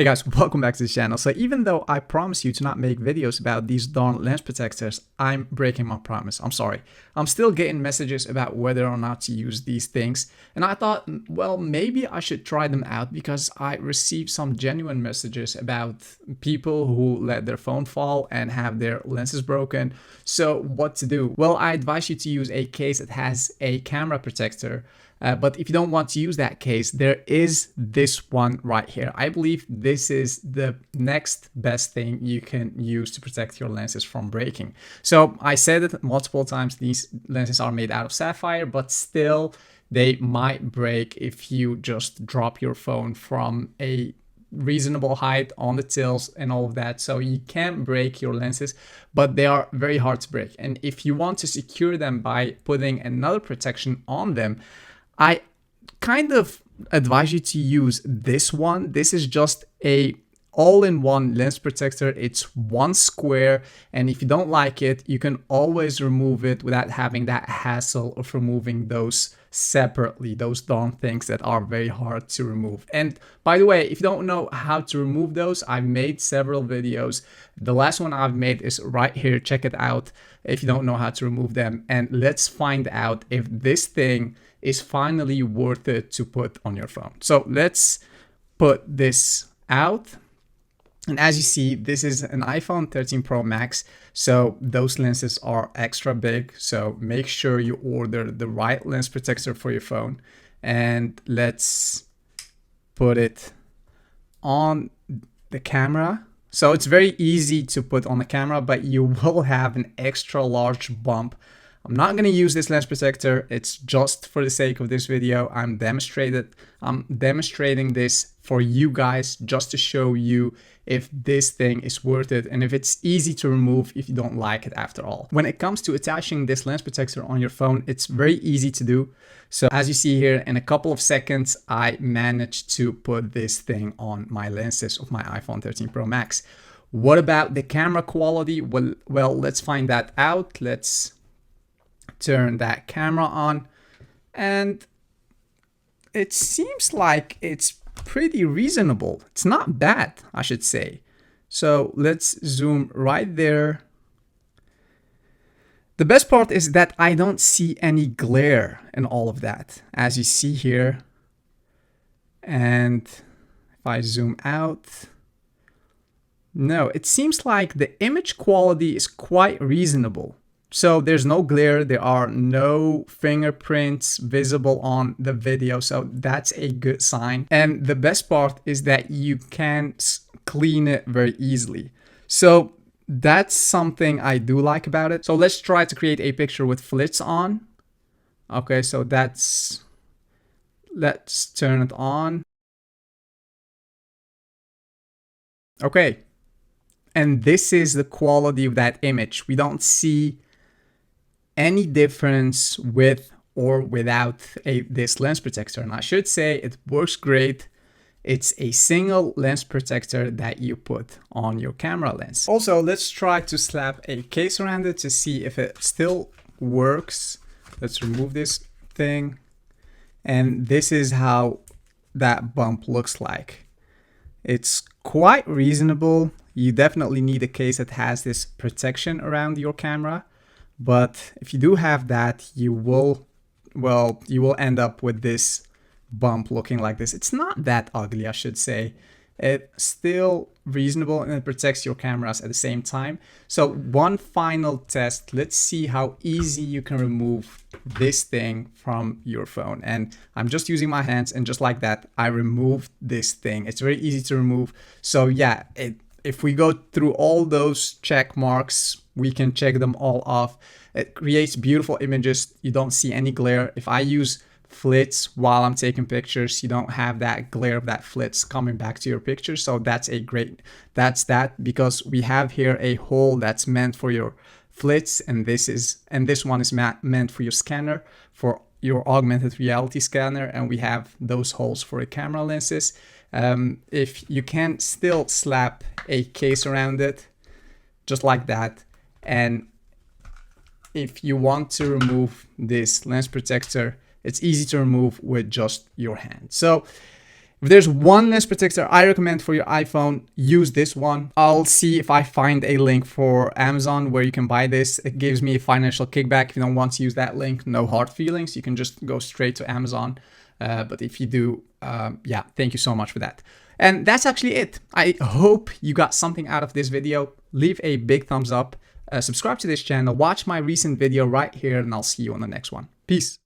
Hey guys, welcome back to the channel. So even though I promised you to not make videos about these darn lens protectors, I'm breaking my promise. I'm sorry. I'm still getting messages about whether or not to use these things. And I thought, well, maybe I should try them out because I received some genuine messages about people who let their phone fall and have their lenses broken. So what to do? Well, I advise you to use a case that has a camera protector. But if you don't want to use that case, there is this one right here. I believe this is the next best thing you can use to protect your lenses from breaking. So I said it multiple times, these lenses are made out of sapphire, but still they might break if you just drop your phone from a reasonable height on the tills and all of that. So you can break your lenses, but they are very hard to break. And if you want to secure them by putting another protection on them, I kind of advise you to use this one. This is just a all-in-one lens protector. It's one square, and if you don't like it, you can always remove it without having that hassle of removing those separately, those darn things that are very hard to remove. And by the way, if you don't know how to remove those, I've made several videos. The last one I've made is right here. Check it out if you don't know how to remove them. And let's find out if this thing is finally worth it to put on your phone. So let's put this out. And as you see, this is an iPhone 13 Pro Max. So those lenses are extra big. So make sure you order the right lens protector for your phone. And let's put it on the camera. So it's very easy to put on the camera, but you will have an extra large bump. I'm not going to use this lens protector. It's just for the sake of this video. I'm demonstrating this for you guys just to show you if this thing is worth it and if it's easy to remove if you don't like it after all. When it comes to attaching this lens protector on your phone, it's very easy to do. So as you see here, in a couple of seconds, I managed to put this thing on my lenses of my iPhone 13 Pro Max. What about the camera quality? Well, let's find that out. Let's turn that camera on, and it seems like it's pretty reasonable. It's not bad, I should say. So let's zoom right there. The best part is that I don't see any glare in all of that, as you see here. And if I zoom out, no, it seems like the image quality is quite reasonable. So there's no glare, there are no fingerprints visible on the video, so that's a good sign. And the best part is that you can clean it very easily. So that's something I do like about it. So let's try to create a picture with flits on. Okay, so let's turn it on. Okay, and this is the quality of that image. We don't see any difference with or without this lens protector. And I should say it works great. It's a single lens protector that you put on your camera lens. Also, let's try to slap a case around it to see if it still works. Let's remove this thing. And this is how that bump looks like. It's quite reasonable. You definitely need a case that has this protection around your camera. But if you do have that, you will end up with this bump looking like this. It's not that ugly, I should say. It's still reasonable and it protects your cameras at the same time. So one final test. Let's see how easy you can remove this thing from your phone. And I'm just using my hands, and just like that, I removed this thing. It's very easy to remove. So yeah, if we go through all those check marks, we can check them all off. It creates beautiful images. You don't see any glare. If I use flits while I'm taking pictures, you don't have that glare of that flits coming back to your picture. So that's because we have here a hole that's meant for your flits, and this one is meant for your scanner, for your augmented reality scanner, and we have those holes for the camera lenses. If you can still slap a case around it, just like that. And if you want to remove this lens protector, it's easy to remove with just your hand. So If there's one lens protector I recommend for your iPhone, use this one. I'll see if I find a link for Amazon where you can buy this. It gives me a financial kickback. If you don't want to use that link, no hard feelings. You can just go straight to Amazon. But if you do, yeah, thank you so much for that. And that's actually it. I hope you got something out of this video. Leave a big thumbs up, subscribe to this channel, watch my recent video right here, and I'll see you on the next one. Peace.